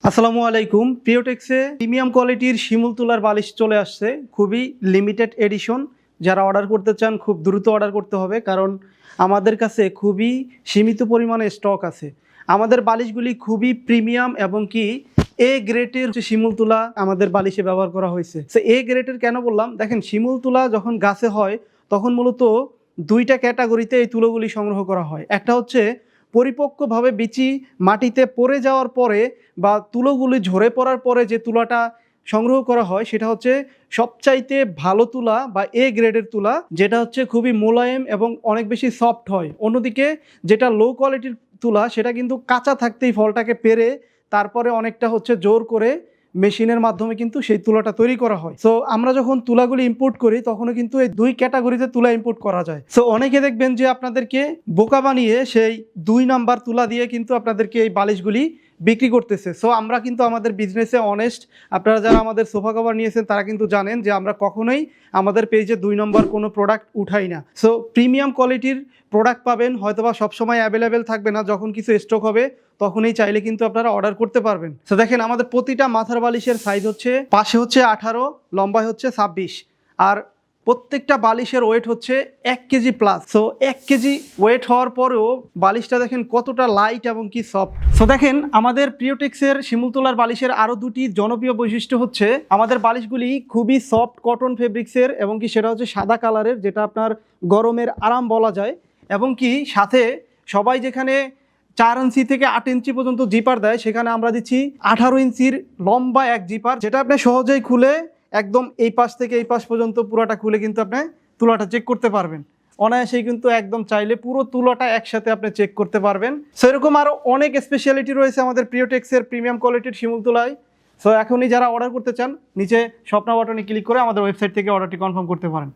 আসসালামু আলাইকুম। প্রিয়টেক্সে প্রিমিয়াম কোয়ালিটির শিমুল তুলার বালিশ চলে আসছে, খুবই লিমিটেড এডিশন। যারা অর্ডার করতে চান খুব দ্রুত অর্ডার করতে হবে, কারণ আমাদের কাছে খুবই সীমিত পরিমাণে স্টক আছে। আমাদের বালিশগুলি খুবই প্রিমিয়াম এবং কি এ গ্রেডের শিমুল তুলা আমাদের বালিশে ব্যবহার করা হয়েছে। সো এ গ্রেডের কেন বললাম, দেখেন শিমুল তুলা যখন গাছে হয় তখন মূলত দুইটা ক্যাটাগরিতে এই তুলোগুলি সংগ্রহ করা হয়। একটা হচ্ছে পরিপক্কভাবে বিচি মাটিতে পড়ে যাওয়ার পরে বা তুলোগুলি ঝরে পড়ার পরে যে তুলাটা সংগ্রহ করা হয় সেটা হচ্ছে সবচাইতে ভালো তুলা বা এ গ্রেডের তুলা, যেটা হচ্ছে খুবই মোলায়েম এবং অনেক বেশি সফট হয়। অন্যদিকে যেটা লো কোয়ালিটির তুলা সেটা কিন্তু কাঁচা থাকতেই ফলটাকে পেরে তারপরে অনেকটা হচ্ছে জোর করে মেশিনের মাধ্যমে কিন্তু সেই তুলাটা তৈরি করা হয়। সো আমরা যখন তুলাগুলি ইম্পোর্ট করি তখনও কিন্তু এই দুই ক্যাটাগরিতে তুলা ইম্পোর্ট করা যায়। সো অনেকে দেখবেন যে আপনাদেরকে বোকা বানিয়ে সেই 2 নাম্বার তুলা দিয়ে কিন্তু আপনাদেরকে এই বালিশগুলি বিক্রি করতেছে। সো আমরা কিন্তু আমাদের বিজনেসে অনেস্ট। আপনারা যারা আমাদের সোফা কভার নিয়েছেন তারা কিন্তু জানেন যে আমরা কখনোই আমাদের পেজে 2 নম্বর কোনো প্রোডাক্ট উঠাই না। সো প্রিমিয়াম কোয়ালিটির প্রোডাক্ট পাবেন, হয়তোবা সবসময় অ্যাভেলেবেল থাকবে না, যখন কিছু স্টক হবে তখনই চাইলে কিন্তু আপনারা অর্ডার করতে পারবেন। তো দেখেন আমাদের প্রতিটা মাথার বালিশের সাইজ হচ্ছে পাশে হচ্ছে 18, লম্বায় হচ্ছে 26, আর প্রত্যেকটা বালিশের ওয়েট হচ্ছে 1 kg plus. So 1 kg weight হওয়ার পরেও বালিশটা দেখেন কতটা লাইট এবং কি সফট। সো দেখেন আমাদের প্রিয়টেক্সের শিমুল তোলার বালিশের আরও দুটি জনপ্রিয় বৈশিষ্ট্য হচ্ছে আমাদের বালিশগুলি খুবই সফট কটন ফেব্রিক্সের এবং কি সেটা হচ্ছে সাদা কালারের, যেটা আপনার গরমের আরাম বলা যায়। এবং কি সাথে সবাই যেখানে 4 ইঞ্চি থেকে 8 ইঞ্চি পর্যন্ত জিপার দেয়, সেখানে আমরা দিচ্ছি 18 ইঞ্চির লম্বা এক জিপার, যেটা আপনি সহজেই খুলে একদম এই পাশ থেকে এই পাশ পর্যন্ত পুরোটা খুলে কিন্তু আপনি তুলাটা চেক করতে পারবেন অনায়াসেই। কিন্তু একদম চাইলে পুরো তুলাটা একসাথে আপনি চেক করতে পারবেন। সো এরকম আরও অনেক স্পেশালিটি রয়েছে আমাদের প্রিয়টেক্সের প্রিমিয়াম কোয়ালিটির শিমুল তুলায়। সো এখনই যারা অর্ডার করতে চান নিচে স্বপ্না বাটনে ক্লিক করে আমাদের ওয়েবসাইট থেকে অর্ডারটি কনফার্ম করতে পারেন।